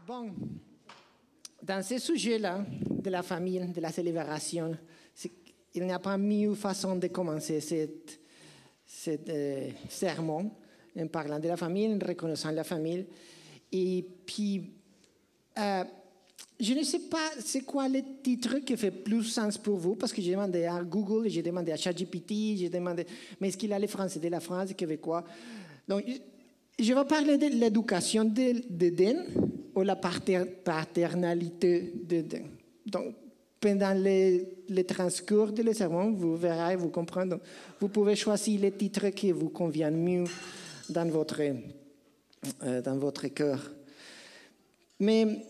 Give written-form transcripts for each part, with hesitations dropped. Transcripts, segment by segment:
Bon, dans ce sujet-là, de la famille, de la célébration, il n'y a pas mieux façon de commencer cette sermon en parlant de la famille, en reconnaissant la famille. Et puis, je ne sais pas c'est quoi le titre qui fait plus sens pour vous, parce que j'ai demandé à Google, j'ai demandé à ChatGPT, j'ai demandé, mais est-ce qu'il a les Français de la France, québécois? Donc, je vais parler de l'éducation d'Eden ou la paternalité d'Eden. Donc, pendant le transcours de le sermon, vous verrez, vous comprendrez. Donc, vous pouvez choisir les titres qui vous conviennent mieux dans votre cœur. Mais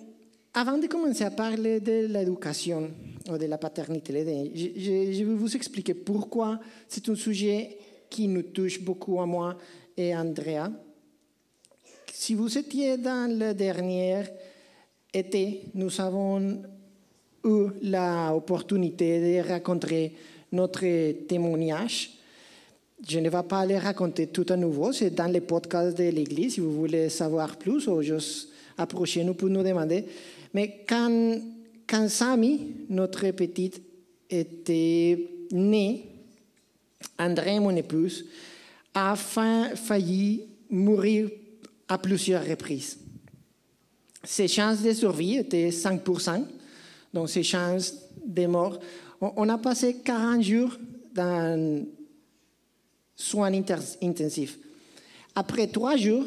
avant de commencer à parler de l'éducation ou de la paternité, je vais vous expliquer pourquoi c'est un sujet qui nous touche beaucoup à moi et à Andrea. Si vous étiez dans le dernier été, nous avons eu l'opportunité de raconter notre témoignage. Je ne vais pas le raconter tout à nouveau, c'est dans les podcasts de l'Église, si vous voulez savoir plus, ou juste approchez-nous pour nous demander. Mais quand Samy, notre petite, était né, André, mon épouse, a failli mourir à plusieurs reprises. Ses chances de survie étaient 5%, donc ses chances de mort. On a passé 40 jours dans soins intensifs. Après 3 jours,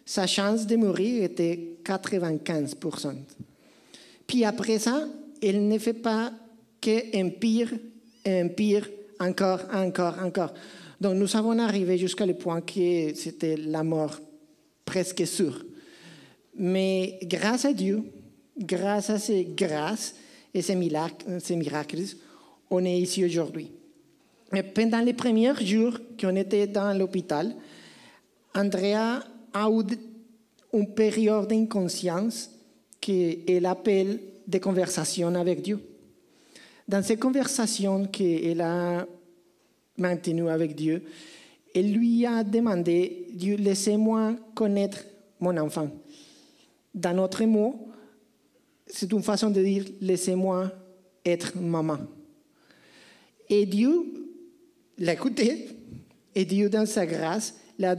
sa chance de mourir était 95%. Puis après ça, elle ne fait pas qu'empire, encore. Donc nous avons arrivé jusqu'à le point que c'était la mort presque sûre. Mais grâce à Dieu, grâce à ses grâces et ses miracles, on est ici aujourd'hui. Mais pendant les premiers jours qu'on était dans l'hôpital, Andrea a eu une période d'inconscience qu'elle appelle des conversations avec Dieu. Dans ces conversations qu'elle a maintenues avec Dieu, elle lui a demandé, Dieu, laissez-moi connaître mon enfant. Dans notre mot, c'est une façon de dire, laissez-moi être maman. Et Dieu l'a écouté, et Dieu, dans sa grâce, l'a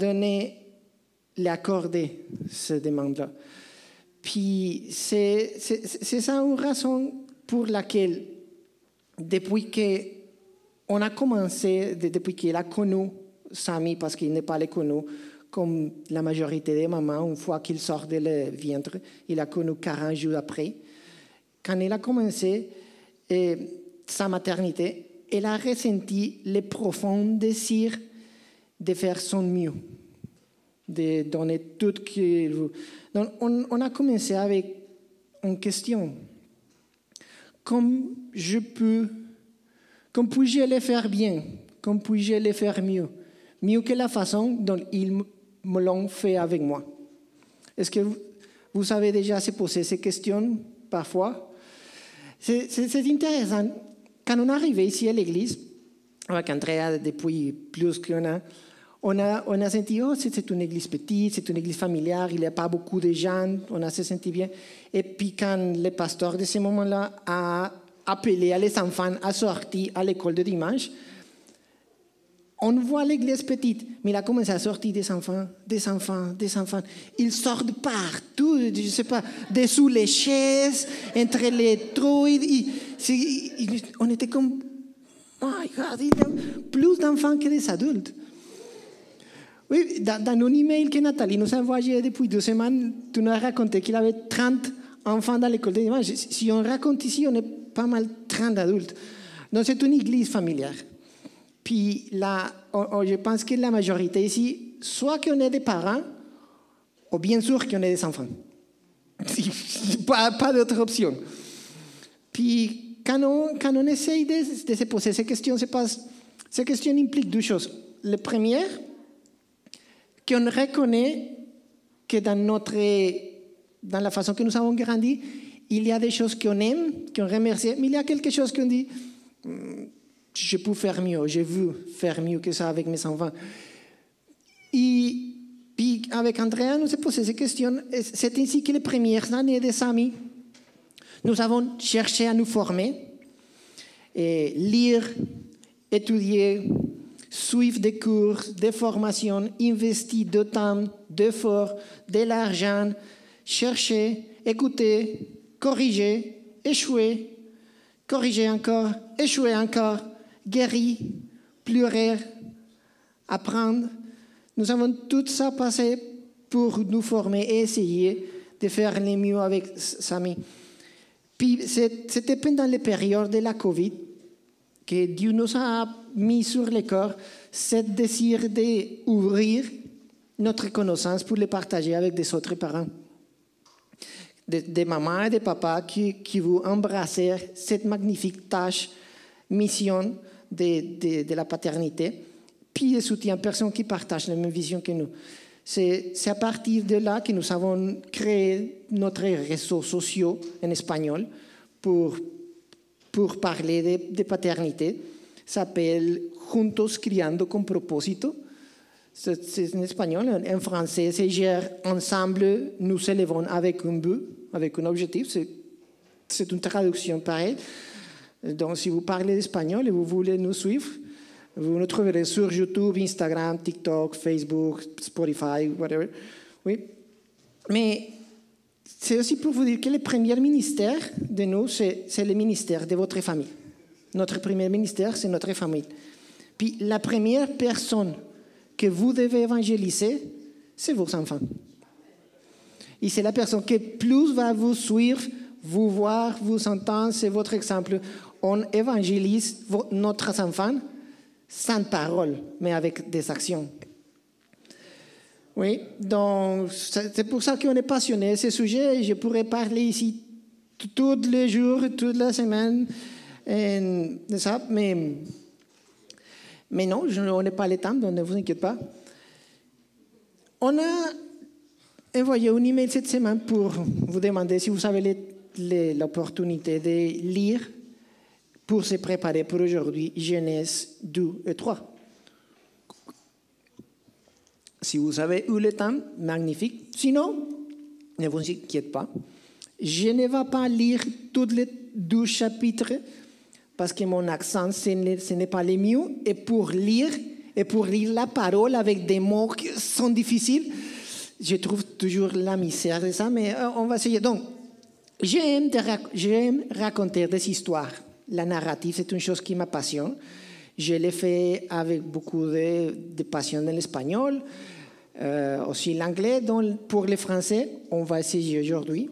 accordé cette demande-là. Puis, c'est ça une raison pour laquelle, depuis qu'on a commencé, depuis qu'il a connu Samy, parce qu'il n'est pas le connu, comme la majorité des mamans, une fois qu'il sort de le ventre, il a connu 40 jours après. Quand il a commencé sa maternité, elle a ressenti le profond désir de faire son mieux, de donner tout ce qu'il veut. Donc, on a commencé avec une question. Comment puis-je le faire bien? Comment puis-je le faire mieux? Mieux que la façon dont ils me l'ont fait avec moi. Est-ce que vous avez déjà se posé ces questions parfois? C'est intéressant. Quand on est arrivé ici à l'église, avec Andrea, depuis plus qu'un an, on a senti, c'est une église petite, c'est une église familiale, il n'y a pas beaucoup de gens, on a se senti bien. Et puis quand le pasteur de ce moment-là a appelé les enfants à sortir à l'école de dimanche, on voit l'église petite, mais il a commencé à sortir des enfants. Ils sortent partout, je ne sais pas, dessous les chaises, entre les trous. On était comme, my God, il y a plus d'enfants que des adultes. Oui, dans un email que Nathalie nous a envoyé depuis 2 semaines, tu nous as raconté qu'il avait 30 enfants dans l'école de dimanche. Si on raconte ici, on est pas mal 30 adultes. Donc c'est une église familiale. Puis là, je pense que la majorité ici, soit qu'on est des parents, ou bien sûr qu'on est des enfants. pas d'autre option. Puis quand on essaye de se poser ces questions, ces questions impliquent 2 choses. La première, qu'on reconnaît que dans la façon que nous avons grandi, il y a des choses qu'on aime, qu'on remercie, mais il y a quelque chose qu'on dit, je peux faire mieux, je veux faire mieux que ça avec mes enfants. Et Puis avec Andrea, nous avons posé ces questions. C'est ainsi que les premières années des amis, nous avons cherché à nous former, et lire, étudier, suivre des cours, des formations, investir de temps, d'efforts, de l'argent, chercher, écouter, corriger, échouer, corriger encore, échouer encore, guérir, pleurer, apprendre. Nous avons tout ça passé pour nous former et essayer de faire le mieux avec Samy. Puis c'était pendant les périodes de la Covid que Dieu nous a mis sur le corps ce désir d'ouvrir notre connaissance pour le partager avec des autres parents. Des mamans et des papas qui vont embrasser cette magnifique tâche, mission de la paternité, puis des soutiens, personnes qui partagent la même vision que nous. C'est à partir de là que nous avons créé notre réseau social en espagnol pour parler de paternité. Ça s'appelle Juntos Criando con Propósito. C'est en espagnol. En français, c'est dire ensemble, nous élevons avec un but, avec un objectif. C'est une traduction pareille. Donc, si vous parlez espagnol et vous voulez nous suivre, vous nous trouverez sur YouTube, Instagram, TikTok, Facebook, Spotify, whatever. Oui. Mais c'est aussi pour vous dire que le premier ministère de nous, c'est le ministère de votre famille. Notre premier ministère, c'est notre famille. Puis la première personne que vous devez évangéliser, c'est vos enfants. Et c'est la personne qui plus va vous suivre, vous voir, vous entendre, c'est votre exemple. On évangélise notre enfant sans parole, mais avec des actions. Oui, donc c'est pour ça qu'on est passionné de ce sujet. Je pourrais parler ici tous les jours, toute la semaine de ça, mais non, on n'a pas le temps, donc ne vous inquiétez pas. On a envoyé un email cette semaine pour vous demander si vous avez l'opportunité de lire pour se préparer pour aujourd'hui, Genèse 2 et 3. Si vous avez eu le temps, magnifique. Sinon, ne vous inquiétez pas. Je ne vais pas lire tous les 12 chapitres parce que mon accent, ce n'est pas le mieux. Et pour lire la parole avec des mots qui sont difficiles, je trouve toujours la misère de ça, mais on va essayer. Donc, j'aime raconter des histoires. La narrative, c'est une chose qui m'appassionne. Je l'ai fait avec beaucoup de passion dans l'espagnol, aussi l'anglais. Donc, pour les Français, on va essayer aujourd'hui.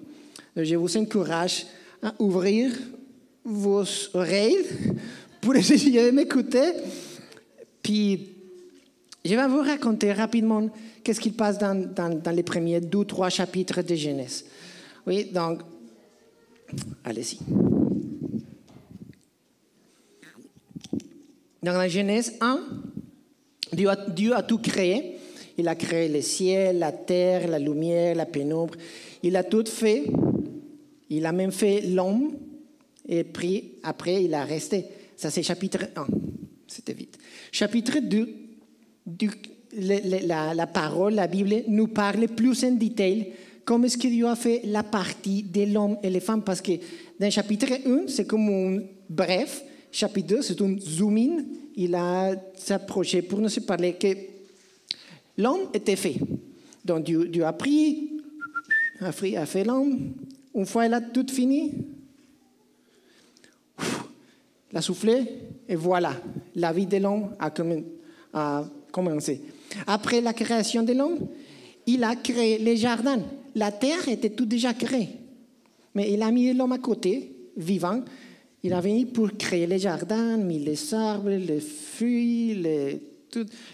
Je vous encourage à ouvrir vos oreilles pour essayer de m'écouter. Puis, je vais vous raconter rapidement qu'est-ce qui passe dans les premiers 2-3 chapitres de Genèse. Oui, donc, allez-y. Dans la Genèse 1, Dieu a tout créé. Il a créé le ciel, la terre, la lumière, la pénombre. Il a tout fait. Il a même fait l'homme. Et puis, après, il a resté. Ça, c'est chapitre 1. C'était vite. Chapitre 2, la parole, la Bible, nous parle plus en détail comment est-ce que Dieu a fait la partie de l'homme et les femmes. Parce que dans chapitre 1, c'est comme un bref. Chapitre 2, c'est un zoom-in. Il a s'approché pour nous parler que l'homme était fait. Donc Dieu a fait l'homme. Une fois il a tout fini, il a soufflé et voilà, la vie de l'homme a commencé. Après la création de l'homme, il a créé les jardins. La terre était tout déjà créée. Mais il a mis l'homme à côté, vivant. Il a venu pour créer les jardins, mis les arbres, les fruits,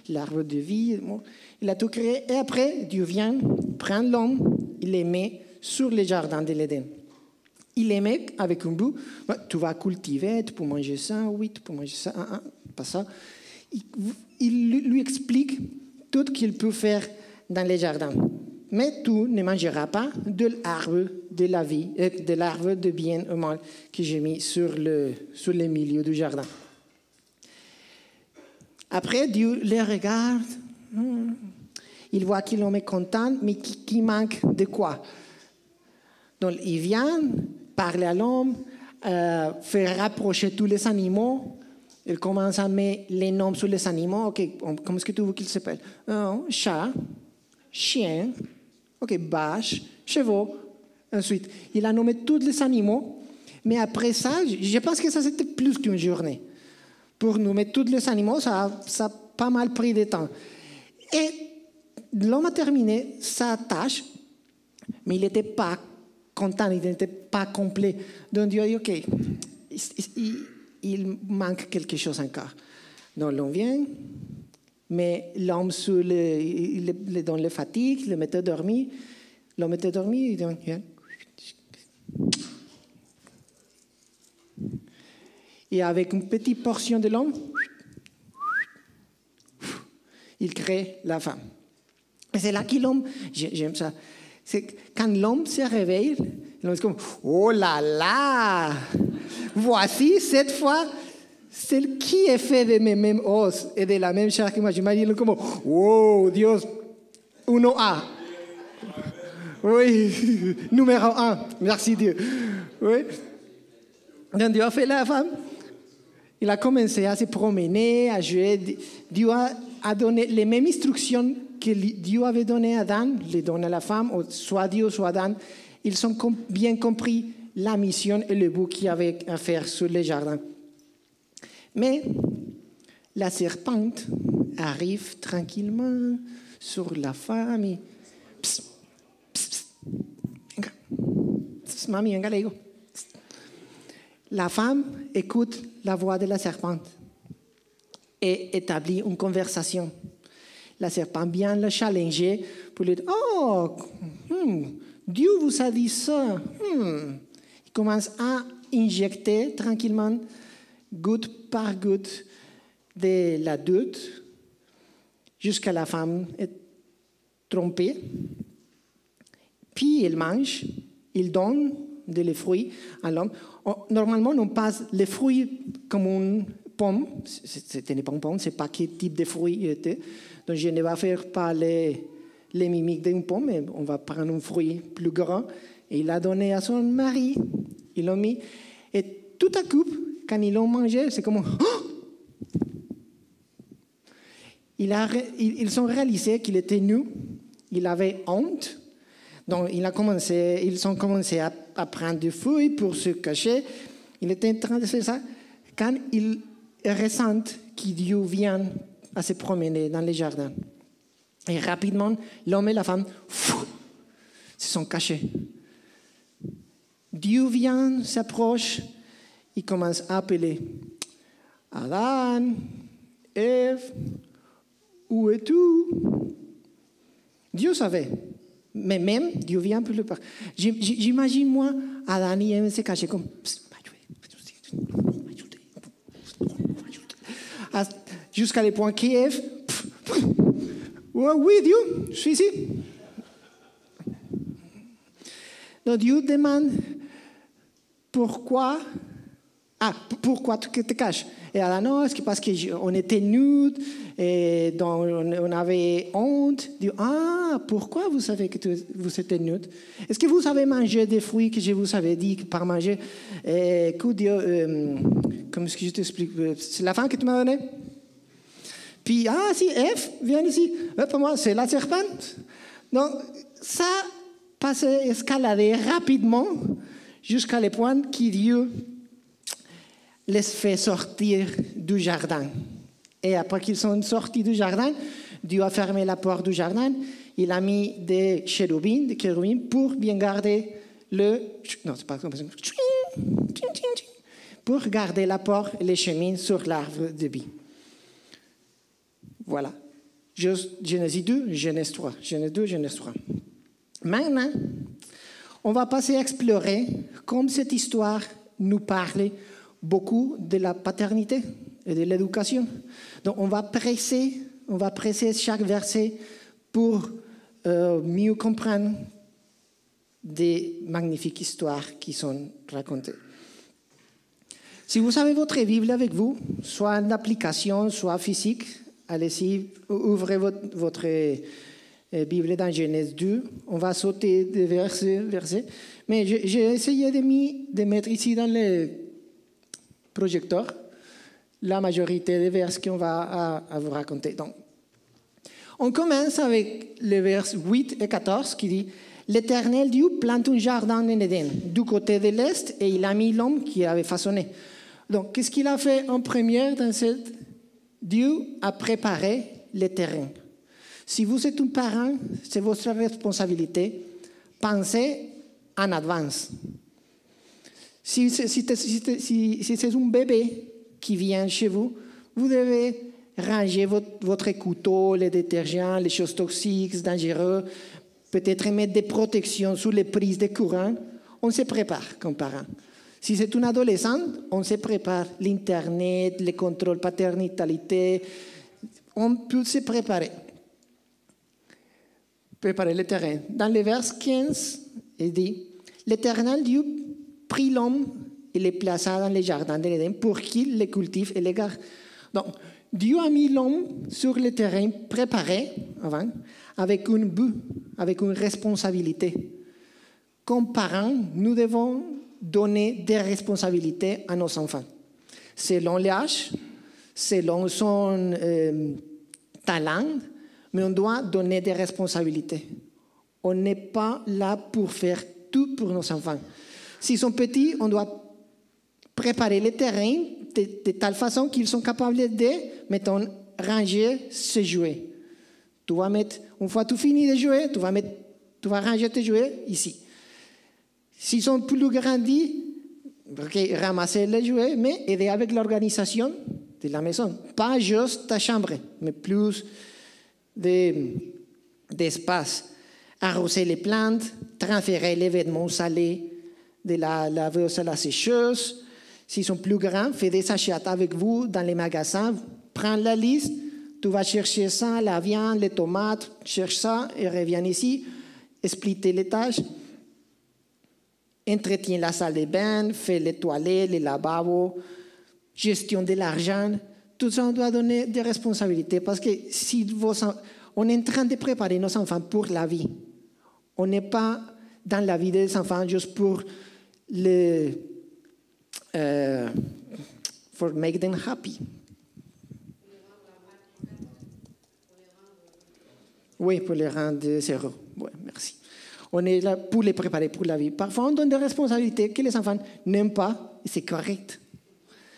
l'arbre de vie. Bon, il a tout créé. Et après, Dieu vient, prend l'homme, il les met sur les jardins de l'Éden. Il les met avec un but. Tu vas cultiver, tu peux manger ça, oui, tu peux manger ça, pas ça. Il lui explique tout ce qu'il peut faire dans les jardins. Mais tu ne mangeras pas de l'arbre de la vie, de l'arbre de bien et mal que j'ai mis sur le milieu du jardin. Après, Dieu les regarde. il voit que l'homme est content, mais qu'il manque de quoi. Donc, il vient parler à l'homme, faire rapprocher tous les animaux. Il commence à mettre les noms sur les animaux. OK, comment est-ce que tu veux qu'ils s'appellent? Chat, chien, OK, vache, chevaux. Ensuite, il a nommé tous les animaux. Mais après ça, je pense que ça, c'était plus qu'une journée. Pour nommer tous les animaux, ça a pas mal pris de temps. Et l'homme a terminé sa tâche, mais il n'était pas content, il n'était pas complet. Donc Dieu a dit, OK, il manque quelque chose encore. Donc l'homme vient, mais l'homme il donne le fatigue, il le met à dormir. L'homme était dormi, il dit, et avec une petite portion de l'homme, il crée la femme. Et c'est là que l'homme, j'aime ça, c'est quand l'homme se réveille, l'homme est comme, oh là là, voici cette fois celle qui est faite de mes mêmes os et de la même chair que moi. J'imagine comme, oh Dios, uno A. Oui, numéro 1, merci Dieu. Oui. Donc Dieu a fait la femme. Il a commencé à se promener, à jouer. Dieu a donné les mêmes instructions que Dieu avait données à Adam, les donne à la femme, soit Dieu, soit Adam. Ils ont bien compris la mission et le bout qu'il y avait à faire sur le jardin. Mais la serpente arrive tranquillement sur la femme et... Psst, psst, psst. Venga. Psst, mami, venga, le digo. La femme écoute la voix de la serpente et établit une conversation. La serpente vient le challenger pour lui dire, oh, Dieu vous a dit ça. Il commence à injecter tranquillement, goutte par goutte, de la doute jusqu'à la femme est trompée. Puis il mange, il donne des fruits à l'homme. Normalement, on passe les fruits comme une pomme. Ce n'est pas une pomme, c'est pas quel type de fruit était. Donc, je ne vais faire pas les mimiques d'une pomme, mais on va prendre un fruit plus grand. Et il l'a donné à son mari. Il l'a mis. Et tout à coup, quand ils l'ont mangé, c'est comme... Oh! Ils ont réalisé qu'il était nu. Il avait honte. Donc, ils ont commencé à prendre des feuilles pour se cacher. Il était en train de faire ça. Quand ils ressentent que Dieu vient à se promener dans les jardins. Et rapidement, l'homme et la femme se sont cachés. Dieu vient, s'approche, il commence à appeler. Adam, Ève, où es-tu? Dieu savait. Mais même, Dieu vient plus le part. J'imagine, moi, Adam et Ève se cachaient comme... Jusqu'à le point qu'Ève... Oh, oui, Dieu, je suis ici. Donc Dieu demande pourquoi... pourquoi tu te caches? Et alors, non, c'est parce qu'on était nus, et donc on avait honte. Dieu, pourquoi vous savez que vous étiez nus? Est-ce que vous avez mangé des fruits que je vous avais dit par manger? Que Dieu, comment est-ce que je t'explique? C'est la femme que tu m'as donnée? Puis, si, Ève, viens ici. Pour moi, c'est la serpente. Donc, ça passe escalader rapidement jusqu'à le point que Dieu les fait sortir du jardin. Et après qu'ils sont sortis du jardin, Dieu a fermé la porte du jardin. Il a mis des chérubins pour bien garder non, c'est pas comme ça. Pour garder la porte et les chemins sur l'arbre de vie. Voilà. Genèse 2, Genèse 3. Genèse 2, Genèse 3. Maintenant, on va passer à explorer comme cette histoire nous parle beaucoup de la paternité et de l'éducation. Donc, on va presser chaque verset pour mieux comprendre des magnifiques histoires qui sont racontées. Si vous avez votre Bible avec vous, soit en application, soit physique, allez-y, ouvrez votre Bible dans Genèse 2. On va sauter de verset. Mais j'ai essayé de mettre ici dans le projecteur la majorité des versets qu'on va à vous raconter. Donc, on commence avec les versets 8 et 14 qui dit « L'Éternel Dieu plante un jardin en Éden, du côté de l'Est, et il a mis l'homme qui avait façonné. » Donc, qu'est-ce qu'il a fait en première dans cette... Dieu a préparé le terrain. Si vous êtes un parent, c'est votre responsabilité. Pensez en avance. Si c'est un bébé qui vient chez vous, vous devez ranger votre couteau, les détergents, les choses toxiques, dangereuses, peut-être mettre des protections sur les prises de courant. On se prépare comme parent. Si c'est une adolescente, on se prépare l'Internet, les contrôles paternité. On peut se préparer le terrain. Dans le verset 15, il dit « L'Éternel Dieu prit l'homme et le plaça dans le jardin de l'Éden pour qu'il le cultive et le garde. » Donc, Dieu a mis l'homme sur le terrain préparé avant, avec un but, avec une responsabilité. Comme parents, nous devons donner des responsabilités à nos enfants, selon l'âge, selon son talent, mais on doit donner des responsabilités. On n'est pas là pour faire tout pour nos enfants. S'ils sont petits, on doit préparer le terrain de telle façon qu'ils sont capables de, mettons, ranger ses jouets. Tu vas mettre, une fois que tu finis de jouer, tu vas ranger tes jouets ici. S'ils sont plus grandis, ramasser les jouets, mais aider avec l'organisation de la maison. Pas juste ta chambre, mais plus d'espace. Arroser les plantes, transférer les vêtements salés de la laveuse à la sécheuse. S'ils sont plus grands, faites des achats avec vous dans les magasins. Prends la liste, tu vas chercher ça, la viande, les tomates, cherche ça et reviens ici. Splitter les tâches. Entretiens la salle de bain, fais les toilettes, les lavabos, gestion de l'argent. Tout ça, on doit donner des responsabilités parce que si on est en train de préparer nos enfants pour la vie. On n'est pas dans la vie des enfants juste pour for make them happy. Oui, pour les rendre zéro. Ouais, merci. On est là pour les préparer pour la vie. Parfois, on donne des responsabilités que les enfants n'aiment pas, et c'est correct.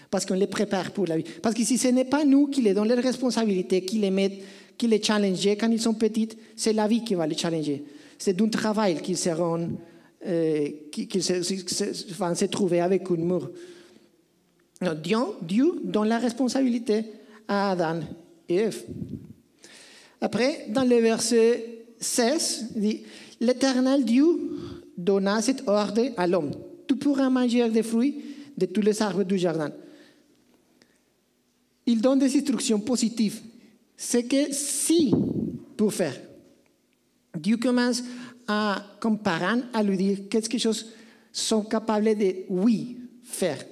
Parce qu'on les prépare pour la vie. Parce que si ce n'est pas nous qui les donnons les responsabilités, qui les mettent, qui les challengent quand ils sont petits, c'est la vie qui va les challenger. C'est d'un travail qu'ils seront, qu'ils vont se trouver avec un mur. Dieu donne la responsabilité à Adam et Ève. Après, dans le verset 16, il dit « L'Éternel Dieu donna cet ordre à l'homme. Tu pourras manger des fruits de tous les arbres du jardin. » Il donne des instructions positives. C'est que si, pour faire, Dieu commence comme parent, à lui dire quelque chose sont capables de, oui, faire.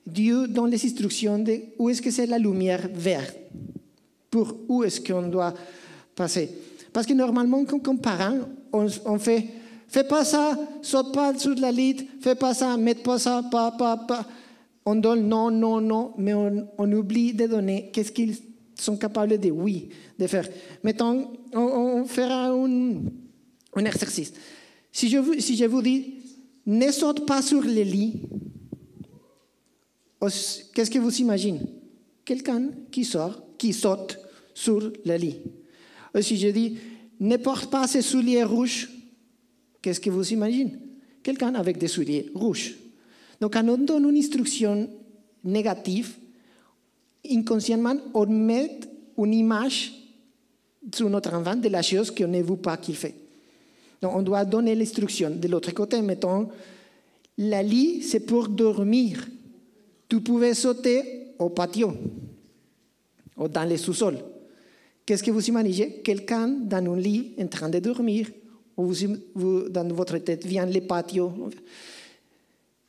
Dieu donne les instructions de où est-ce que c'est la lumière verte. Pour où est-ce qu'on doit passer. Parce que normalement, comme parent, on fait, fais pas ça, saute pas sur la lit, fais pas ça, mets pas ça, pas. On donne non, mais on oublie de donner qu'est-ce qu'ils sont capables de, oui, de faire. Mettons, on fera un exercice. Si je vous dis, ne saute pas sur le lit, qu'est-ce que vous imaginez? Quelqu'un qui saute sur le lit. Et si je dis, ne porte pas ses souliers rouges, qu'est-ce que vous imaginez? Quelqu'un avec des souliers rouges. Donc, quand on donne une instruction négative, inconsciemment, on met une image sur notre enfant de la chose qu'on ne veut pas qu'il fait. Donc, on doit donner l'instruction. De l'autre côté, mettons, la lit, c'est pour dormir. Tu pouvais sauter au patio ou dans les sous-sols. Qu'est-ce que vous imaginez? Quelqu'un dans un lit en train de dormir, ou vous, dans votre tête vient le patio.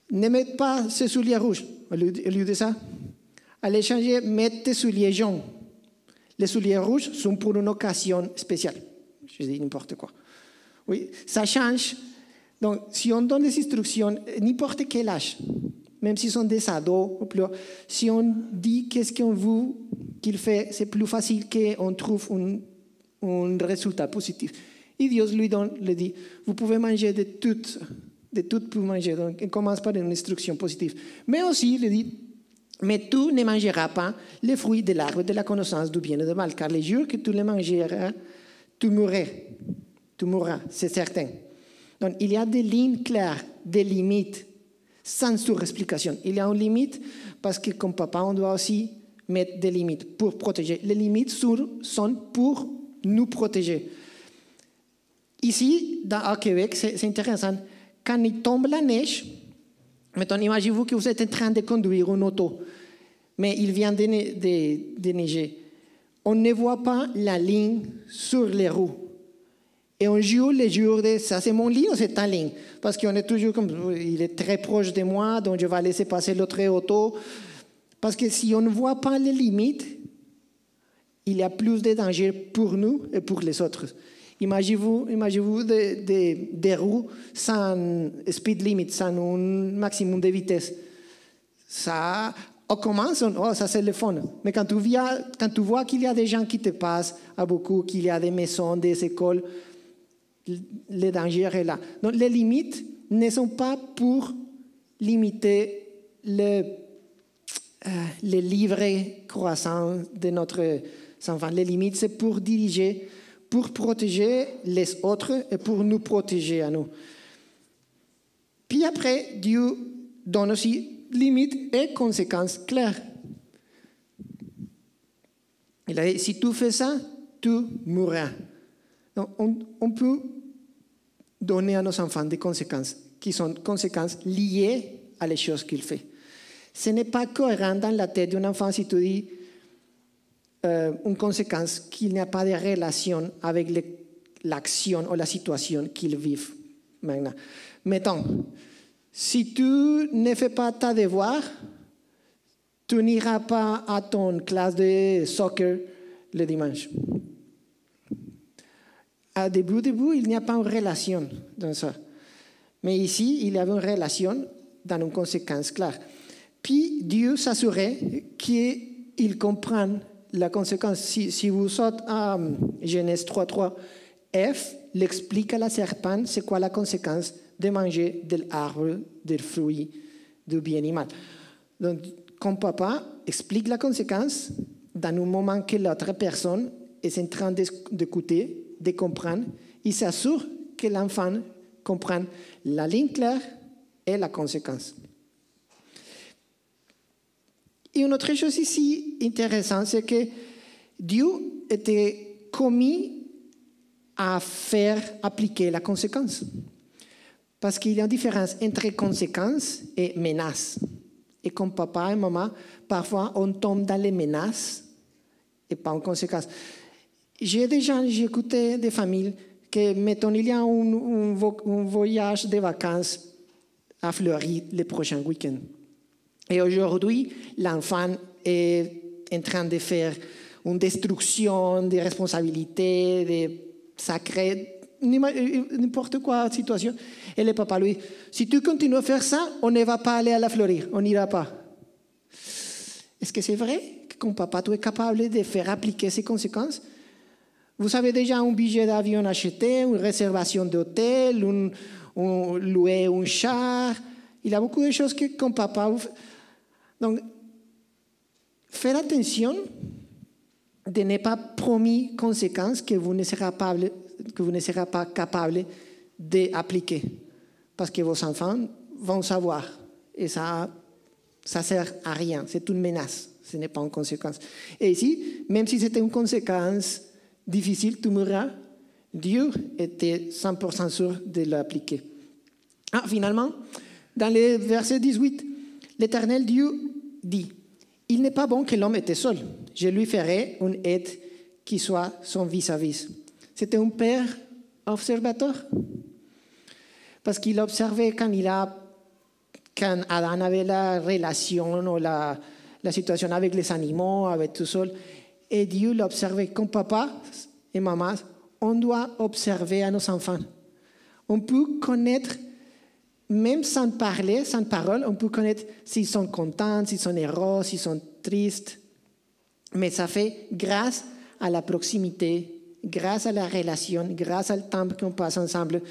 Ne mettez pas ces souliers rouges. Au lieu de ça, allez changer, mettez tes souliers jaunes. Les souliers rouges sont pour une occasion spéciale. Je dis n'importe quoi. Oui, ça change. Donc, si on donne des instructions, n'importe quel âge, même s'ils sont des ados ou plus, si on dit qu'est-ce qu'on veut qu'il fait, c'est plus facile qu'on trouve un résultat positif. Et Dieu lui dit, vous pouvez manger de tout pour manger. Donc, il commence par une instruction positive. Mais aussi, il dit, mais tu ne mangeras pas les fruits de l'arbre de la connaissance du bien et du mal, car les jours que tu les mangeras, tu mourras. Tu mourras, c'est certain. Donc, il y a des lignes claires, des limites, sans surexplication. Il y a une limite parce que, comme papa, on doit aussi mettre des limites pour protéger. Les limites sont pour nous protéger. Ici, au Québec, c'est intéressant. Quand il tombe la neige, mettons, imaginez-vous que vous êtes en train de conduire une auto, mais il vient de neiger. On ne voit pas la ligne sur les roues. Et on joue les jours de ça, c'est mon lit ou c'est ta ligne? Parce qu'on est toujours comme, il est très proche de moi, donc je vais laisser passer l'autre auto. Parce que si on ne voit pas les limites, il y a plus de danger pour nous et pour les autres. Imaginez-vous des roues sans speed limit, sans un maximum de vitesse. Ça, on commence, ça c'est le fun. Mais quand tu vois qu'il y a des gens qui te passent à beaucoup, qu'il y a des maisons, des écoles, le danger est là. Donc les limites ne sont pas pour limiter le libre croissance de notre enfant. Les limites, c'est pour diriger, pour protéger les autres et pour nous protéger à nous. Puis après, Dieu donne aussi limites et conséquences claires. Il a dit, si tu fais ça, tu mourras. Donc, on peut donner à nos enfants des conséquences qui sont conséquences liées à les choses qu'il fait. Ce n'est pas cohérent dans la tête d'un enfant si tu dis une conséquence qu'il n'y a pas de relation avec l'action ou la situation qu'ils vivent maintenant. Mettons, si tu ne fais pas ta devoir, tu n'iras pas à ton classe de soccer le dimanche. Au début, il n'y a pas une relation dans ça. Mais ici, il y avait une relation dans une conséquence claire. Puis Dieu s'assurait qu'il comprenne la conséquence. Si vous sautez à Genèse 3.3, Ève l'explique à la serpent c'est quoi la conséquence de manger de l'arbre, des fruits, du bien et mal. Donc, comme papa explique la conséquence, dans un moment que l'autre personne est en train d'écouter, de comprendre, il s'assure que l'enfant comprenne la ligne claire et la conséquence. Et une autre chose ici intéressante, c'est que Dieu était commis à faire appliquer la conséquence. Parce qu'il y a une différence entre conséquence et menace. Et comme papa et maman, parfois on tombe dans les menaces et pas en conséquence. J'ai écouté des familles que, mettons, il y a un voyage de vacances à Floride le prochain week-end. Et aujourd'hui, l'enfant est en train de faire une destruction des responsabilités, des sacrés, n'importe quoi situation. Et le papa lui dit, si tu continues à faire ça, on ne va pas aller à la Floride, on n'ira pas. Est-ce que c'est vrai que comme papa, tu es capable de faire appliquer ces conséquences? Vous avez déjà un billet d'avion acheté, une réservation d'hôtel, louer un char. Il y a beaucoup de choses que comme papa... Donc, faites attention de ne pas promettre conséquences que vous ne serez pas capable d'appliquer. Parce que vos enfants vont savoir. Et ça ne sert à rien. C'est une menace. Ce n'est pas une conséquence. Et ici, même si c'était une conséquence difficile, tu mourras, Dieu était 100% sûr de l'appliquer. Finalement, dans le verset 18, l'Éternel Dieu dit, « Il n'est pas bon que l'homme était seul. Je lui ferai une aide qui soit son vis-à-vis. » C'était un père observateur. Parce qu'il observait quand Adam avait la relation ou la situation avec les animaux, avec tout seul. et Dieu l'observait. Comme papa et maman, on doit observer à nos enfants. On peut connaître, même sans parler, sans parole, on peut connaître s'ils sont contents, s'ils sont heureux, s'ils sont tristes. Mais ça fait grâce à la proximité, grâce à la relation, grâce au temps qu'on passe ensemble.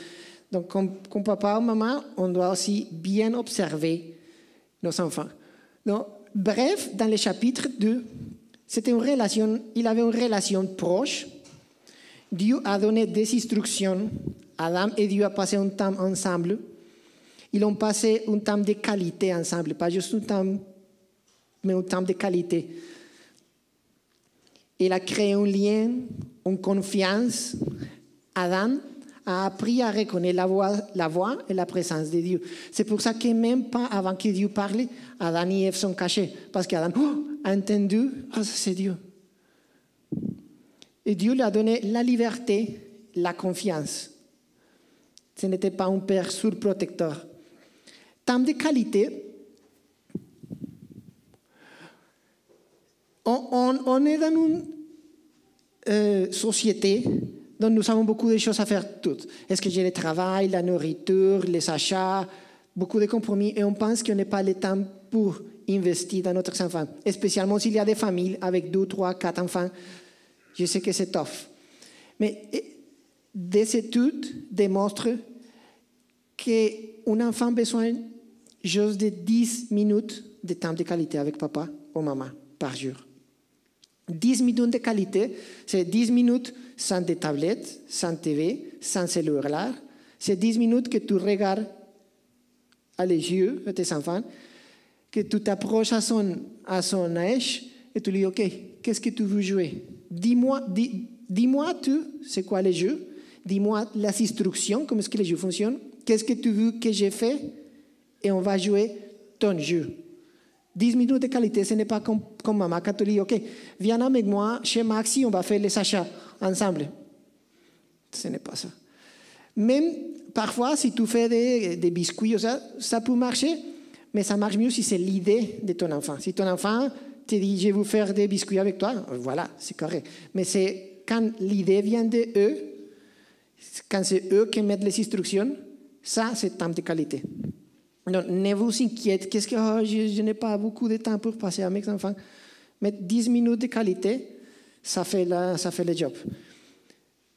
Donc, comme papa ou maman, on doit aussi bien observer nos enfants. Donc, bref, dans le chapitre 2, il avait une relation proche. Dieu a donné des instructions. Adam et Dieu ont passé un temps ensemble. Ils ont passé un temps de qualité ensemble, pas juste un temps, mais un temps de qualité. Il a créé un lien, une confiance. Adam a appris à reconnaître la voix et la présence de Dieu. C'est pour ça que même pas avant que Dieu parle, Adam et Ève sont cachés. Parce qu'Adam a entendu, ça c'est Dieu. Et Dieu lui a donné la liberté, la confiance. Ce n'était pas un père surprotecteur. Temps de qualité, on est dans une société dont nous avons beaucoup de choses à faire toutes. Est-ce que j'ai le travail, la nourriture, les achats, beaucoup de compromis, et on pense qu'on n'a pas le temps pour investir dans notre enfant, spécialement s'il y a des familles avec 2, 3, 4 enfants. Je sais que c'est tough. Mais des études démontrent qu'un enfant a besoin juste de 10 minutes de temps de qualité avec papa ou maman par jour. 10 minutes de qualité, c'est 10 minutes sans des tablettes, sans TV, sans cellulaire. C'est 10 minutes que tu regardes à les yeux de tes enfants, que tu t'approches à son âge et tu lui dis, OK, qu'est-ce que tu veux jouer? Dis-moi, tu, c'est quoi les jeux? Dis-moi les instructions, comment est-ce que les jeux fonctionnent? Qu'est-ce que tu veux que j'ai fait? Et on va jouer ton jeu. 10 minutes de qualité, ce n'est pas comme maman quand tu dis, OK, viens avec moi chez Maxi, on va faire les achats ensemble. Ce n'est pas ça. Même parfois, si tu fais des biscuits, ça peut marcher, mais ça marche mieux si c'est l'idée de ton enfant. Si ton enfant te dit, je vais faire des biscuits avec toi, voilà, c'est correct. Mais c'est quand l'idée vient d'eux, quand c'est eux qui mettent les instructions, ça, c'est temps de qualité. Donc, ne vous inquiétez, qu'est-ce que je n'ai pas beaucoup de temps pour passer avec mes enfants. Mais 10 minutes de qualité, ça fait le job.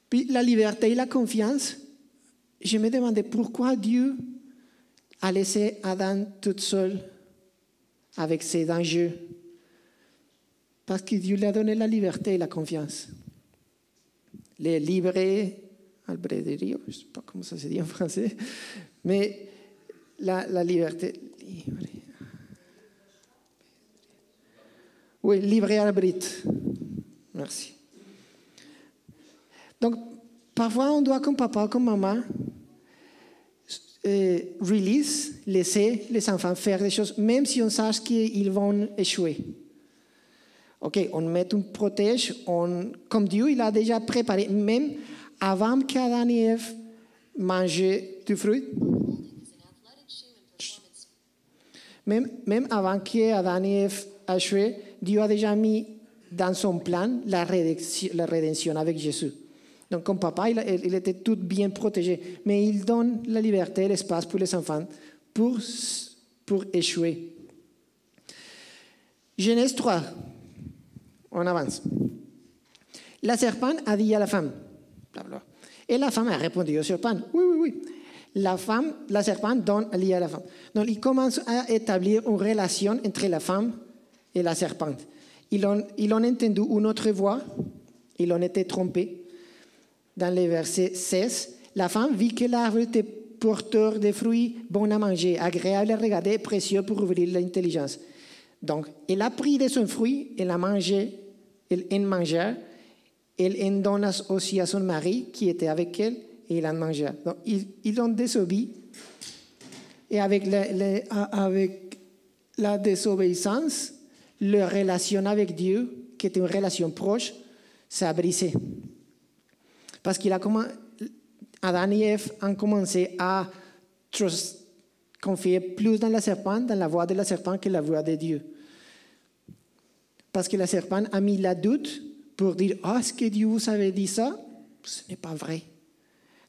Puis la liberté et la confiance, je me demandais pourquoi Dieu a laissé Adam tout seul avec ses dangers. Parce que Dieu lui a donné la liberté et la confiance. Le libre albedrío, je ne sais pas comment ça se dit en français, mais la liberté. Oui, libre arbitre. Merci. Donc, parfois, on doit, comme papa, comme maman, laisser les enfants faire des choses, même si on sache qu'ils vont échouer. OK, on met un protège, comme Dieu, il a déjà préparé, même avant qu'Adam et Ève mangent du fruit. Même avant qu'Adam et Ève échouent, Dieu a déjà mis dans son plan la rédemption avec Jésus. Donc, comme papa, il était tout bien protégé. Mais il donne la liberté et l'espace pour les enfants pour échouer. Genèse 3. On avance. La serpent a dit à la femme, et la femme a répondu au serpent, oui. La serpent donne à la femme. Donc, il commence à établir une relation entre la femme et la serpente. Ils ont entendu une autre voix, ils ont été trompés. Dans le verset 16, la femme vit que l'arbre était porteur de fruits bons à manger, agréable à regarder, précieux pour ouvrir l'intelligence. Donc, elle a pris de son fruit, elle en mangea, elle en donna aussi à son mari qui était avec elle, et il en mangea. Donc, ils ont désobéi, et avec la désobéissance, leur relation avec Dieu, qui était une relation proche, s'est brisée. Parce Adam et Ève ont commencé à confier plus dans la serpente, dans la voix de la serpente que la voix de Dieu. Parce que la serpente a mis la doute pour dire « Ah, est-ce que Dieu vous avait dit ça ?» Ce n'est pas vrai.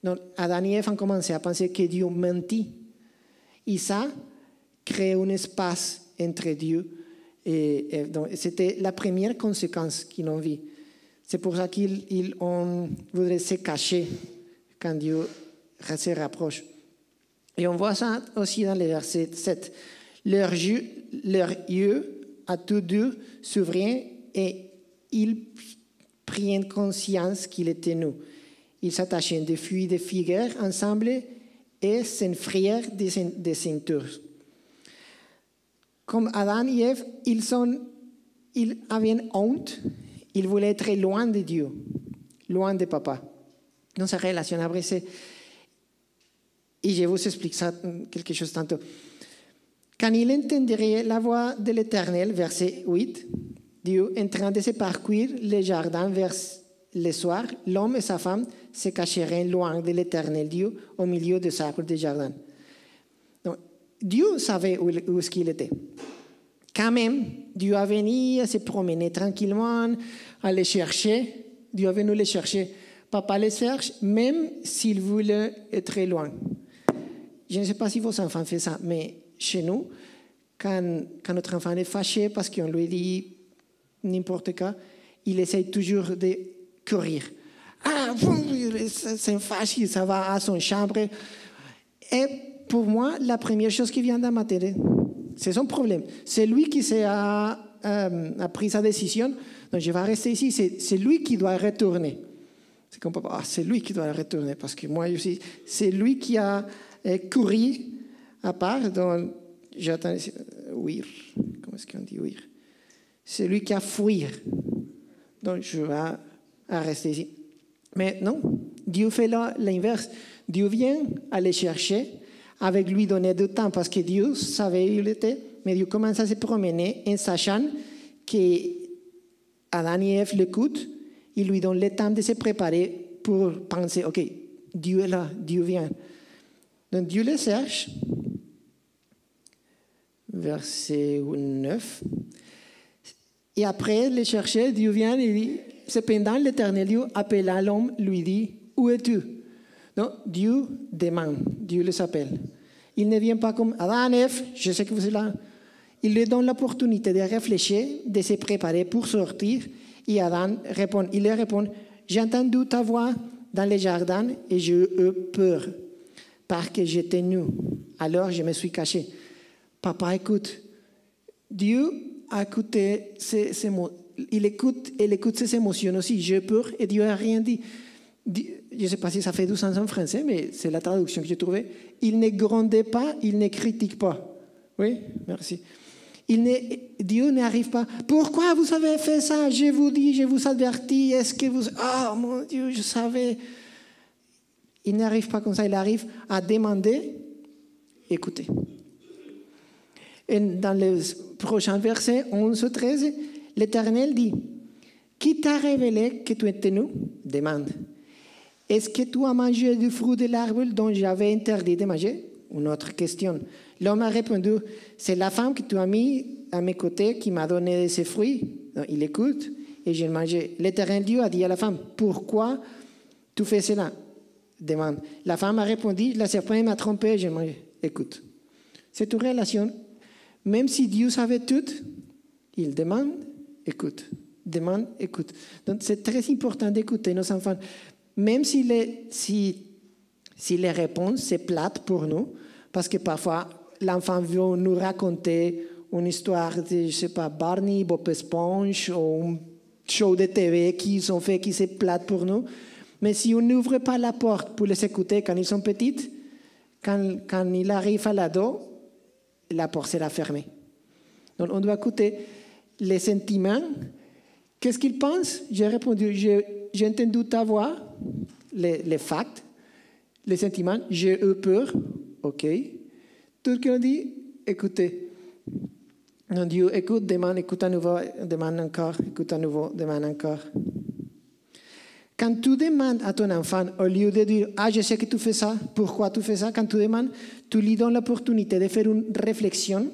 Donc, Adam et Ève ont commencé à penser que Dieu mentit. Et ça crée un espace entre Dieu et Ève. Donc, c'était la première conséquence qu'ils ont vue. C'est pour ça qu'ils voudraient se cacher quand Dieu se rapproche. Et on voit ça aussi dans le verset 7. Leurs yeux, à tous deux, s'ouvrirent et ils prirent conscience qu'il était nu. Ils s'attachaient de fruits de figuier ensemble et s'enfrirent des ceintures. Comme Adam et Ève, ils avaient honte. Ils voulaient être loin de Dieu, loin de Papa. Dans sa relation après, et je vous explique ça quelque chose tantôt. Quand il entendrait la voix de l'Éternel, verset 8, Dieu, en train de se parcourir le jardin vers le soir, l'homme et sa femme se cacheraient loin de l'Éternel Dieu au milieu des arbres du jardin. Donc, Dieu savait où est-ce qu'il était. Quand même, Dieu a venu à se promener tranquillement, à les chercher. Dieu est venu les chercher. Papa les cherche, même s'il voulait être loin. Je ne sais pas si vos enfants font ça, mais chez nous, quand notre enfant est fâché parce qu'on lui dit n'importe quoi, il essaye toujours de courir. Ah, c'est fâché, ça va à son chambre. Et pour moi, la première chose qui vient dans ma tête, c'est son problème. C'est lui qui a pris sa décision. Donc, je vais rester ici. C'est lui qui doit retourner. C'est comme papa. Ah, c'est lui qui doit retourner parce que moi aussi, c'est lui qui a couru à part. Donc, j'attends. Huir. Comment est-ce qu'on dit huir? C'est lui qui a fui. Donc, je vais rester ici. Mais non, Dieu fait l'inverse. Dieu vient aller chercher avec lui donner du temps parce que Dieu savait où il était, mais Dieu commence à se promener en sachant qu'Adam et Ève l'écoutent, il lui donne le temps de se préparer pour penser, ok, Dieu est là, Dieu vient. Donc Dieu les cherche, verset 9, et après les chercher, Dieu vient et dit, cependant l'Éternel Dieu appela l'homme, lui dit, où es-tu? Non, Dieu demande, Dieu les appelle. Il ne vient pas comme Adam, Ève, je sais que vous êtes là. Il lui donne l'opportunité de réfléchir, de se préparer pour sortir. Et Adam répond, il lui répond, j'ai entendu ta voix dans le jardin et j'ai eu peur parce que j'étais nu. Alors je me suis caché. Papa, écoute, Dieu a écouté il écoute ses émotions aussi. J'ai peur et Dieu n'a rien dit. Je ne sais pas si ça fait du sens en français, mais c'est la traduction que j'ai trouvée. Il ne grondait pas, il ne critique pas. Oui, merci. Dieu n'arrive pas. Pourquoi vous avez fait ça? Je vous dis, je vous avertis. Est-ce que vous... Oh mon Dieu, je savais. Il n'arrive pas comme ça. Il arrive à demander, écoutez. Et dans le prochain verset 11-13, l'Éternel dit, qui t'a révélé que tu étais nu? Demande. Est-ce que tu as mangé du fruit de l'arbre dont j'avais interdit de manger? Une autre question. L'homme a répondu, c'est la femme que tu as mis à mes côtés qui m'a donné ces fruits. Donc, il écoute et j'ai mangé. L'Éternel Dieu a dit à la femme, pourquoi tu fais cela? Demande. La femme a répondu, la serpent m'a trompé, j'ai mangé. Écoute. C'est une relation. Même si Dieu savait tout, il demande, écoute. Demande, écoute. Donc c'est très important d'écouter nos enfants. Même si les réponses, c'est plate pour nous, parce que parfois, l'enfant veut nous raconter une histoire de, je ne sais pas, Barney, Bob Esponge, ou un show de TV qu'ils ont fait qui c'est plate pour nous. Mais si on n'ouvre pas la porte pour les écouter quand ils sont petits, quand ils arrivent à l'ado, la porte sera fermée. Donc on doit écouter les sentiments. Qu'est-ce qu'ils pensent? J'ai répondu, j'ai entendu ta voix, les facts, les sentiments, j'ai eu peur, ok. Tout ce qu'on dit, écoutez. Non, Dieu écoute, demande, écoute à nouveau, demande encore, écoute à nouveau, demande encore. Quand tu demandes à ton enfant, au lieu de dire, ah, je sais que tu fais ça, pourquoi tu fais ça, quand tu demandes, tu lui donnes l'opportunité de faire une réflexion,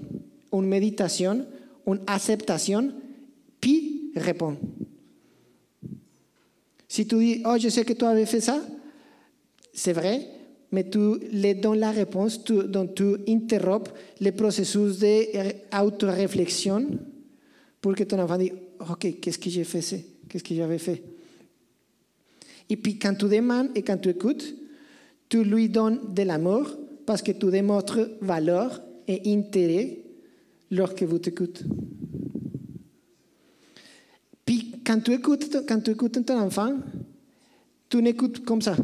une méditation, une acceptation, puis répond. Si tu dis, oh, je sais que tu avais fait ça, c'est vrai, mais tu lui donnes la réponse, donc tu interrompes le processus d'autoréflexion pour que ton enfant dise, ok, qu'est-ce que j'ai fait, qu'est-ce que j'avais fait. Et puis quand tu demandes et quand tu écoutes, tu lui donnes de l'amour parce que tu démontres valeur et intérêt lorsque vous t'écoutez. Puis quand tu écoutes ton enfant, tu n'écoutes comme ça.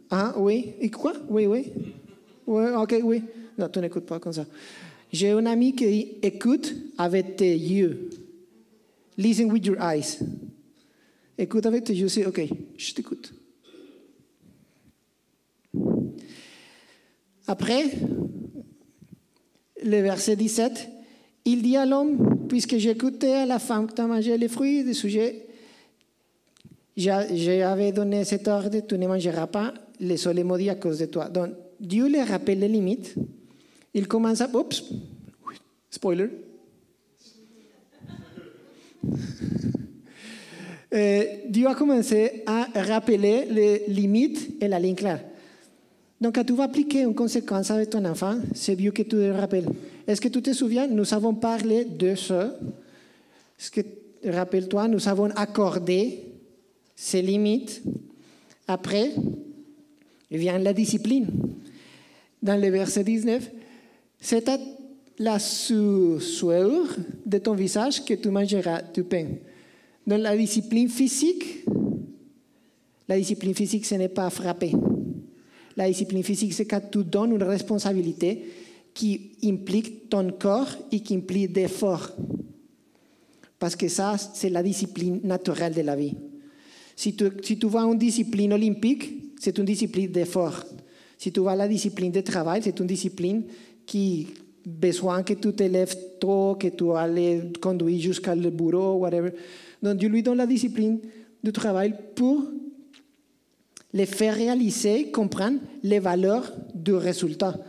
Ah, oui. Et quoi? Oui, oui. Oui, ok, oui. Non, tu n'écoutes pas comme ça. J'ai un ami qui dit, écoute avec tes yeux. Listen with your eyes. Écoute avec tes yeux, c'est ok, je t'écoute. Après, le verset 17, il dit à l'homme, puisque j'écoutais à la femme que tu as mangé les fruits du sujet, j'avais donné cet ordre, tu ne mangeras pas, le sol est maudit à cause de toi. Donc, Dieu lui rappelle les limites. Il commence à... Oups, spoiler. Dieu a commencé à rappeler les limites et la ligne claire. Donc, quand tu vas appliquer une conséquence avec ton enfant, c'est mieux que tu le rappelles. Est-ce que tu te souviens, nous avons parlé de ça. Est-ce que, rappelle-toi, nous avons accordé ces limites. Après, vient la discipline. Dans le verset 19, c'est à la sueur de ton visage que tu mangeras du pain. Dans la discipline physique, ce n'est pas frapper. La discipline physique, c'est quand tu donnes une responsabilité qui implique ton corps et qui implique des efforts. Parce que ça, c'est la discipline naturelle de la vie. Si tu vois une discipline olympique, c'est une discipline d'effort. Si tu vois la discipline de travail, c'est une discipline qui a besoin que tu te lèves tôt, que tu ailles conduire jusqu'au bureau, whatever. Donc, Dieu lui donne la discipline du travail pour les faire réaliser, comprendre les valeurs du résultat.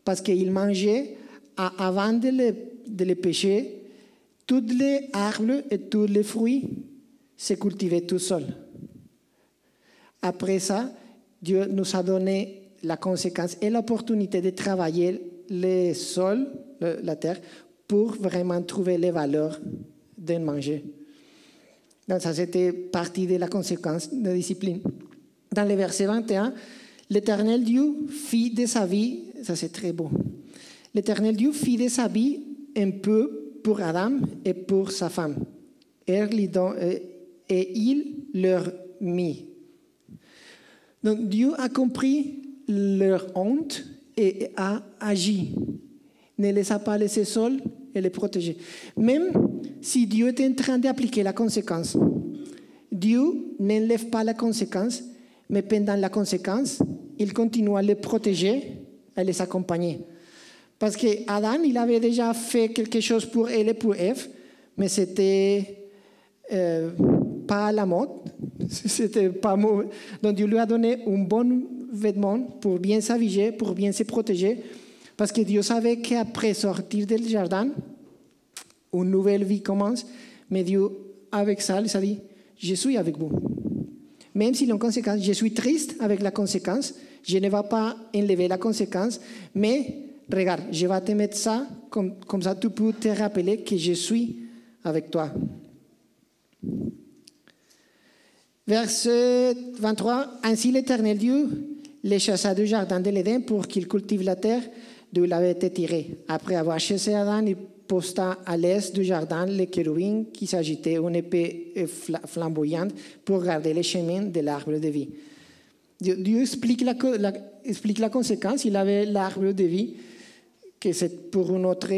Parce qu'il mangeait, avant de les pêcher, tous les arbres et tous les fruits se cultivaient tout seuls. Après ça, Dieu nous a donné la conséquence et l'opportunité de travailler le sol, la terre, pour vraiment trouver les valeurs de manger. Donc ça, c'était partie de la conséquence de la discipline. Dans le verset 21, l'Éternel Dieu fit de sa vie, ça c'est très beau, l'Éternel Dieu fit de sa vie un peu pour Adam et pour sa femme. Et il leur mit. Donc Dieu a compris leur honte et a agi. Ne les a pas laissés seuls et les protéger. Même si Dieu était en train d'appliquer la conséquence, Dieu n'enlève pas la conséquence, mais pendant la conséquence, il continue à les protéger, à les accompagner. Parce qu'Adam, il avait déjà fait quelque chose pour elle et pour Ève, mais c'était pas à la mode. C'était pas mauvais. Donc Dieu lui a donné un bon vêtement pour bien s'habiller, pour bien se protéger, parce que Dieu savait qu'après sortir du jardin, une nouvelle vie commence, mais Dieu, avec ça, il a dit, je suis avec vous. Même si la conséquence, je suis triste avec la conséquence, je ne vais pas enlever la conséquence, mais regarde, je vais te mettre ça, comme ça tu peux te rappeler que je suis avec toi. Verset 23, ainsi l'Éternel Dieu les chassa du jardin de l'Éden pour qu'ils cultivent la terre d'où il avait été tiré. Après avoir chassé Adam, il posta à l'est du jardin les chérubins qui s'agitaient une épée flamboyante pour garder les chemins de l'arbre de vie. Dieu explique la conséquence. Il avait l'arbre de vie, que c'est pour une autre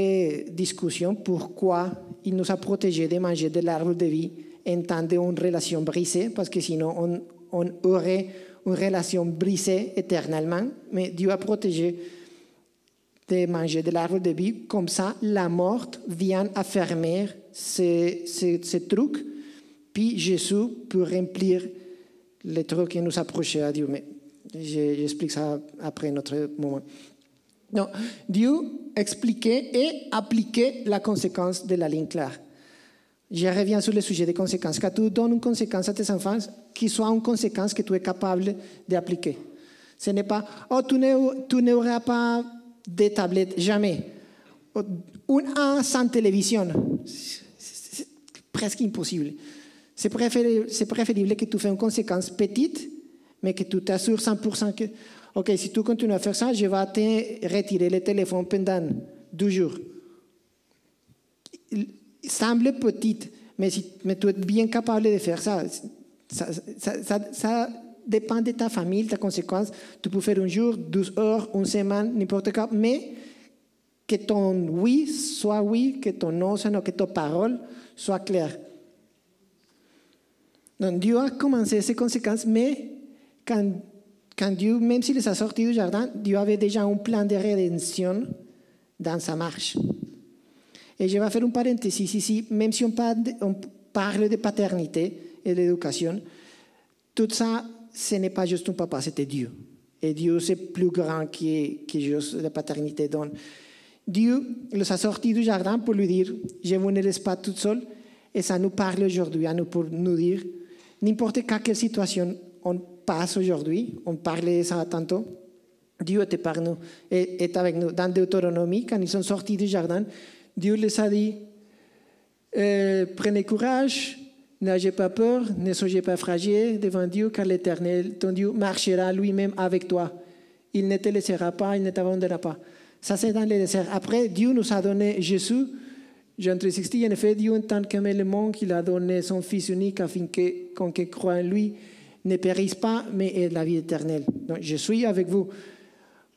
discussion, pourquoi il nous a protégés de manger de l'arbre de vie en temps d'une relation brisée, parce que sinon on aurait une relation brisée éternellement, mais Dieu a protégé de manger de l'arbre de vie, comme ça la mort vient affermir ce truc, puis Jésus peut remplir les trucs et nous approcher à Dieu. Mais j'explique ça après notre moment. Donc, Dieu expliquait et appliquait la conséquence de la ligne claire. Je reviens sur le sujet des conséquences. Quand tu donnes une conséquence à tes enfants, qu'il soit une conséquence que tu es capable d'appliquer. Ce n'est pas, oh, tu n'auras pas de tablettes, jamais. Un an sans télévision, c'est presque impossible. C'est préférable que tu fasses une conséquence petite, mais que tu t'assures 100% que, ok, si tu continues à faire ça, je vais te retirer le téléphone pendant 2 jours. Il semble petite, mais tu es bien capable de faire ça. Ça dépend de ta famille, ta conséquence. Tu peux faire un jour, 12 heures, une semaine, n'importe quoi, mais que ton oui soit oui, que ton non soit non, que ta parole soit claire. Donc Dieu a commencé ces conséquences, mais quand Dieu, même s'il les a sortis du jardin, Dieu avait déjà un plan de rédemption dans sa marche. Et je vais faire une parenthèse ici, même si on parle de paternité et d'éducation, tout ça, ce n'est pas juste un papa, c'était Dieu. Et Dieu, c'est plus grand que juste la paternité. Donc, Dieu les a sortis du jardin pour lui dire, je vous ne laisse pas tout seul. Et ça nous parle aujourd'hui, pour nous dire, n'importe quelle situation on passe aujourd'hui, on parlait de ça tantôt, Dieu était par nous, est avec nous. Dans Deutéronomie, quand ils sont sortis du jardin, Dieu les a dit, prenez courage, n'ayez pas peur, ne soyez pas fragile devant Dieu, car l'Éternel, ton Dieu, marchera lui-même avec toi. Il ne te laissera pas, il ne t'abandonnera pas. Ça, c'est dans le désert. Après, Dieu nous a donné Jésus. Jean 3,16, en effet, Dieu, en tant qu'aimé le monde, qu'il a donné son Fils unique afin que, qu'on croit en lui, ne périsse pas, mais ait la vie éternelle. Donc, je suis avec vous.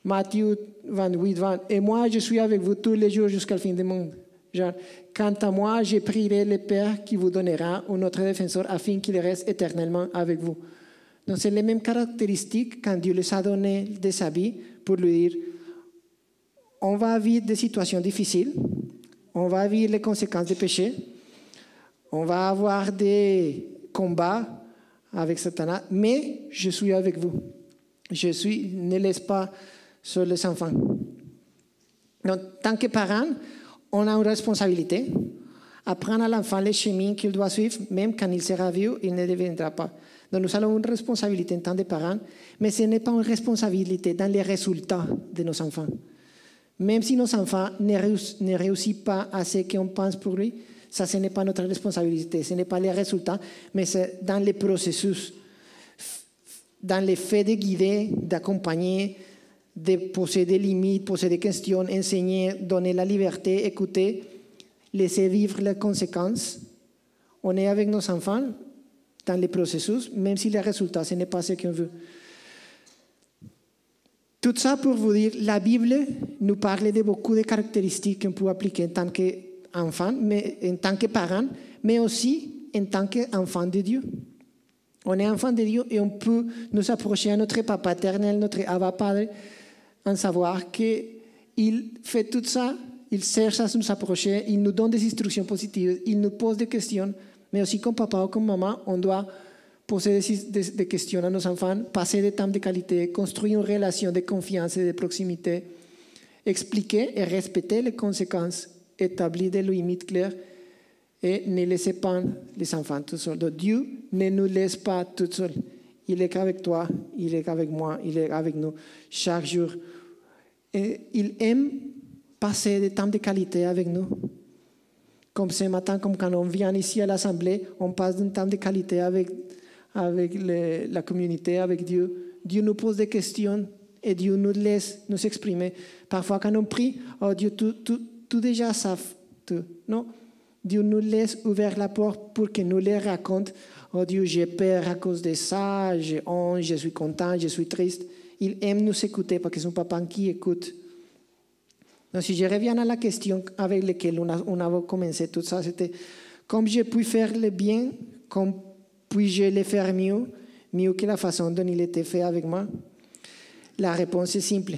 Matthieu 28, 20. Et moi, je suis avec vous tous les jours jusqu'à la fin du monde. Genre, quant à moi, je prierai le Père qui vous donnera un autre défenseur afin qu'il reste éternellement avec vous. Donc, c'est les mêmes caractéristiques quand Dieu les a donné de sa vie pour lui dire, on va vivre des situations difficiles, on va vivre les conséquences du péché, on va avoir des combats avec Satan, mais je suis avec vous. Ne laisse pas sur les enfants. Donc, tant que parents, on a une responsabilité. Apprendre à l'enfant les chemins qu'il doit suivre, même quand il sera vieux, il ne deviendra pas. Donc, nous avons une responsabilité en tant que parents, mais ce n'est pas une responsabilité dans les résultats de nos enfants. Même si nos enfants ne réussissent pas à ce qu'on pense pour lui, ça, ce n'est pas notre responsabilité, ce n'est pas les résultats, mais c'est dans le processus, dans le fait de guider, d'accompagner, de poser des limites, poser des questions, enseigner, donner la liberté, écouter, laisser vivre les conséquences. On est avec nos enfants dans le processus, même si les résultats, ce n'est pas ce qu'on veut. Tout ça pour vous dire, la Bible nous parle de beaucoup de caractéristiques qu'on peut appliquer en tant qu'enfant, mais en tant que parent, mais aussi en tant qu'enfant de Dieu. On est enfant de Dieu et on peut nous approcher à notre Papa éternel, notre Abba Padre, en savoir qu'il fait tout ça, il cherche à nous approcher, il nous donne des instructions positives, il nous pose des questions, mais aussi comme papa ou comme maman, on doit poser des questions à nos enfants, passer des temps de qualité, construire une relation de confiance et de proximité, expliquer et respecter les conséquences, établir des limites claires et ne laisser pas les enfants tout seuls. Donc Dieu ne nous laisse pas tout seuls. Il est avec toi, il est avec moi, il est avec nous chaque jour. Et il aime passer des temps de qualité avec nous. Comme ce matin, comme quand on vient ici à l'Assemblée, on passe un temps de qualité avec la communauté, avec Dieu. Dieu nous pose des questions et Dieu nous laisse nous exprimer. Parfois, quand on prie, oh Dieu, tu déjà sais tout. Non, Dieu nous laisse ouvrir la porte pour que nous les raconte. Oh Dieu, j'ai peur à cause de ça, j'ai honte, je suis content, je suis triste. Il aime nous écouter parce que c'est un papa qui écoute. Donc, si je reviens à la question avec laquelle on a commencé tout ça, c'était comment je puis faire le bien, comment puis-je le faire mieux que la façon dont il était fait avec moi? La réponse est simple.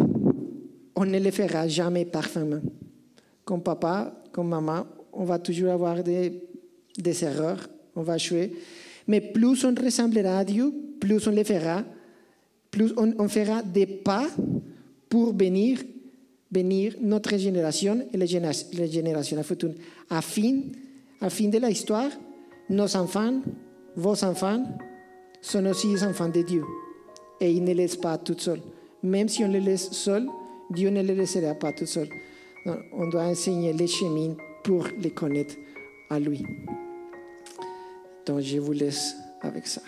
On ne le fera jamais parfaitement. Comme papa, comme maman, on va toujours avoir des erreurs, on va échouer. Mais plus on ressemblera à Dieu, plus on le fera, plus on fera des pas pour bénir notre génération et les générations futures, afin À la fin de l'histoire, nos enfants, vos enfants, sont aussi les enfants de Dieu. Et ils ne les laissent pas tout seuls. Même si on les laisse seuls, Dieu ne les laissera pas tout seuls. Donc, on doit enseigner les chemins pour les connaître à lui. Donc je vous laisse avec ça.